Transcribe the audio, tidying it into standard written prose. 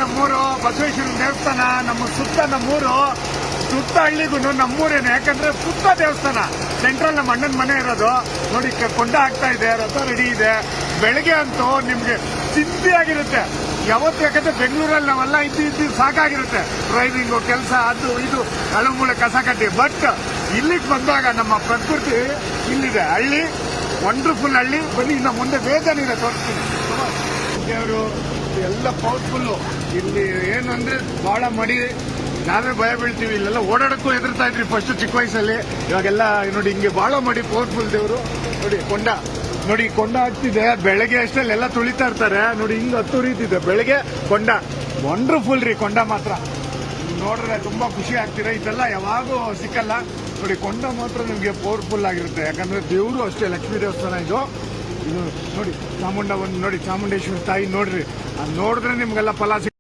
ನಮ್ಮೂರು ಬಸವೇಶ್ವರ ದೇವಸ್ಥಾನ, ನಮ್ಮ ಸುತ್ತ ನಮ್ಮೂರು ಸುತ್ತ ಹಳ್ಳಿಗೂ ನಮ್ಮೂರೇನೆ. ಯಾಕಂದ್ರೆ ಸುತ್ತ ದೇವಸ್ಥಾನ, ಸೆಂಟ್ರಲ್ ನಮ್ಮ ಅಣ್ಣನ ಮನೆ ಇರೋದು ನೋಡಿ. ಕೊಂಡ ಆಗ್ತಾ ಇದೆ, ರಥ ರೆಡಿ ಇದೆ. ಬೆಳಗ್ಗೆ ಅಂತೂ ನಿಮ್ಗೆ ಚಿಂತೆ ಆಗಿರುತ್ತೆ. ಯಾವತ್ತು ಯಾಕಂದ್ರೆ ಬೆಂಗಳೂರಲ್ಲಿ ನಾವೆಲ್ಲ ಇದ್ದು ಸಾಕಾಗಿರುತ್ತೆ. ಡ್ರೈವಿಂಗು, ಕೆಲಸ, ಅದು ಇದು ಅಳಮೂಳೆ ಕಸ ಕಟ್ಟಿ. ಬಟ್ ಇಲ್ಲಿಗೆ ಬಂದಾಗ ನಮ್ಮ ಪ್ರಕೃತಿ ಇಲ್ಲಿದೆ. ಹಳ್ಳಿ ವಂಡರ್ಫುಲ್ ಹಳ್ಳಿ. ಬನ್ನಿ, ಇನ್ನು ಮುಂದೆ ಬೇಜಾನಿದೆ, ತೋರಿಸ್ತೀನಿ. ದೇವರು ಎಲ್ಲ ಪವರ್ಫುಲ್ಲು. ಇಲ್ಲಿ ಏನಂದ್ರೆ ಬಹಳ ಮಡಿ, ನಾವೇ ಭಯ ಬೀಳ್ತೀವಿ. ಇಲ್ಲೆಲ್ಲ ಓಡಾಡಕ್ಕೂ ಹೆದರ್ತಾ ಇದ್ರಿ ಫಸ್ಟ್ ಚಿಕ್ಕ ವಯಸ್ಸಲ್ಲಿ. ಇವಾಗೆಲ್ಲ ನೋಡಿ ಹಿಂಗೆ ಬಹಳ ಮಡಿ, ಪವರ್ಫುಲ್ ದೇವರು. ನೋಡಿ ಕೊಂಡ, ನೋಡಿ ಕೊಂಡ ಆಗ್ತಿದೆ. ಬೆಳಗ್ಗೆ ಅಷ್ಟಲ್ಲೆಲ್ಲ ತುಳಿತಾ ಇರ್ತಾರೆ ನೋಡಿ, ಹಿಂಗ್ ಹತ್ತು ರೀತಿದೆ ಬೆಳಗ್ಗೆ ಕೊಂಡ. ವಂಡರ್ಫುಲ್ ರೀ ಕೊಂಡ ಮಾತ್ರ. ನೋಡ್ರೆ ತುಂಬಾ ಖುಷಿ ಆಗ್ತೀರಾ. ಇದೆಲ್ಲ ಯಾವಾಗೂ ಸಿಕ್ಕಲ್ಲ ನೋಡಿ. ಕೊಂಡ ಮಾತ್ರ ನಿಮ್ಗೆ ಪವರ್ಫುಲ್ ಆಗಿರುತ್ತೆ. ಯಾಕಂದ್ರೆ ದೇವರು ಅಷ್ಟೇ, ಲಕ್ಷ್ಮೀ ದೇವಸ್ಥಾನ ಇದು. ನೋಡಿ ಚಾಮುಂಡ ಒಂದು ನೋಡಿ, ಚಾಮುಂಡೇಶ್ವರಿ ತಾಯಿ ನೋಡ್ರಿ. ಅದು ನೋಡಿದ್ರೆ ನಿಮ್ಗೆಲ್ಲ ಫಲ